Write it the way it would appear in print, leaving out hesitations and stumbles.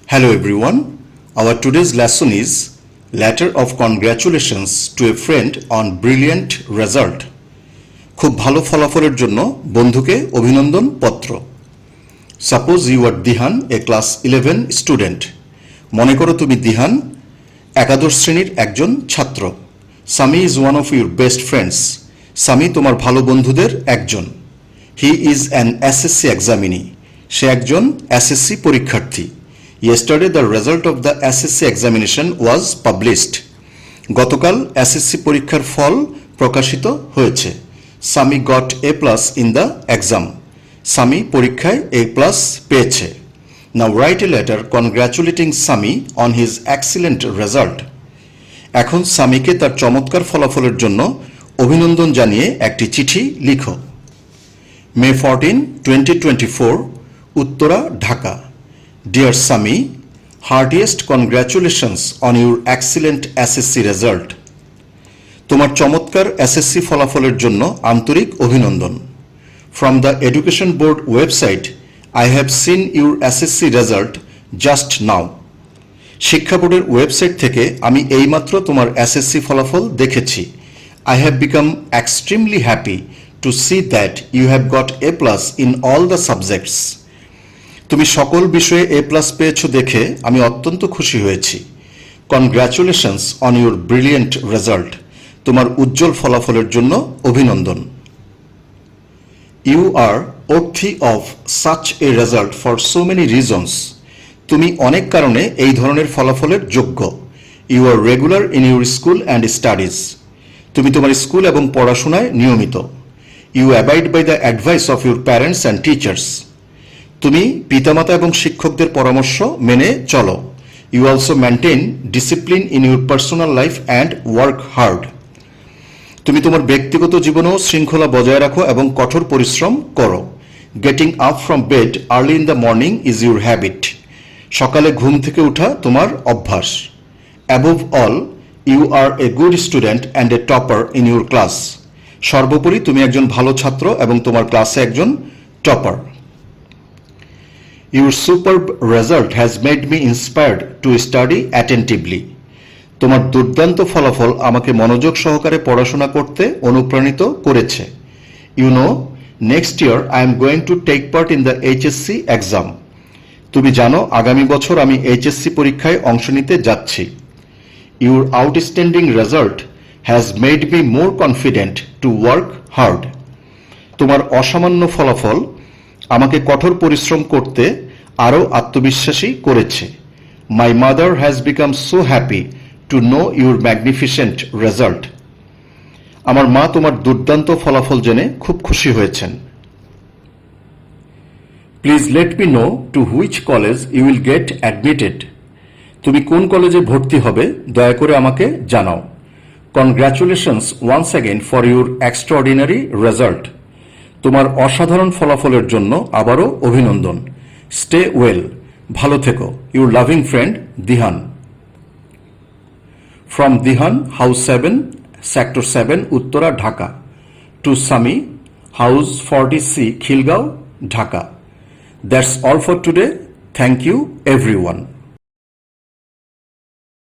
Hello everyone. Our today's lesson is letter of congratulations to a friend on brilliant result. খুব ভালো ফলাফলের জন্য বন্ধুকে অভিনন্দন পত্র। Suppose you are Dihan, a class 11 student. মনে করো তুমি দিহান একাদশ শ্রেণীর একজন ছাত্র। Sami is one of your best friends. Sami তোমার ভালো বন্ধুদের একজন। He is an SSC examinee. সে একজন SSC পরীক্ষার্থী। Yesterday the result of the SSC examination was published. গতকাল SSC পরীক্ষার ফল প্রকাশিত হয়েছে। Sami got A+ in the exam. Sami পরীক্ষায় A+ পেয়েছে। Now write a letter congratulating Sami on his excellent result. এখন সামিকে তার চমৎকার ফলাফলের জন্য অভিনন্দন জানিয়ে একটি চিঠি লিখো। May 14, 2024, Uttara, Dhaka. Dear Sami, heartiest congratulations on your excellent SSC result. তোমার চমৎকার SSC ফলাফলের জন্য আন্তরিক অভিনন্দন। From the Education Board website, I have seen your SSC result just now. শিক্ষা বোর্ডের ওয়েবসাইট থেকে আমি এইমাত্র তোমার SSC ফলাফল দেখেছি। I have become extremely happy to see that you have got A+ in all the subjects. তুমি সকল বিষয়ে A+ পেয়েছো দেখে আমি অত্যন্ত খুশি হয়েছি। Congratulations on your brilliant result. তোমার উজ্জ্বল ফলাফলের জন্য অভিনন্দন। You are worthy of such a result for so many reasons. তুমি অনেক কারণে এই ধরনের ফলাফলের যোগ্য। You are regular in your school and studies. তুমি তোমার স্কুল এবং পড়াশোনায় নিয়মিত। You abide by the advice of your parents and teachers. তুমি পিতামাতা এবং শিক্ষকদের পরামর্শ মেনে চলো। You also maintain discipline in your personal life and work hard. তুমি তোমার ব্যক্তিগত জীবনেও শৃঙ্খলা বজায় রাখো এবং কঠোর পরিশ্রম করো। Getting up from bed early in the morning is your habit. সকালে ঘুম থেকে ওঠা তোমার অভ্যাস। Above all, you are a good student and a topper in your class. সর্বোপরি তুমি একজন ভালো ছাত্র এবং তোমার ক্লাসে একজন topper. Your superb result has made me inspired to study attentively. তোমার দুর্দান্ত ফলাফল আমাকে মনোযোগ সহকারে পড়াশোনা করতে অনুপ্রাণিত করেছে। You know, next year I am going to take part in the HSC exam. তুমি জানো আগামী বছর আমি HSC পরীক্ষায় অংশ নিতে যাচ্ছি। Your outstanding result has made me more confident to work hard. তোমার অসামান্য ফলাফল আমাকে কঠোর পরিশ্রম করতে আরও আত্মবিশ্বাসী করেছে। My mother has become so happy to know your magnificent result. আমার মা তোমার দুর্দান্ত ফলাফল জেনে খুব খুশি হয়েছেন। Please let me know to which college you will get admitted. তুমি কোন কলেজে ভর্তি হবে দয়া করে আমাকে জানাও। Congratulations once again for your extraordinary result. তোমার অসাধারণ ফলাফলের জন্য আবারও অভিনন্দন। Stay well. ভালো থেকো। Your loving friend Dihan. From Dihan, House 7, Sector 7, Uttara, Dhaka. To Sami, House 40C, Khilgaon, Dhaka. That's all for today. Thank you everyone.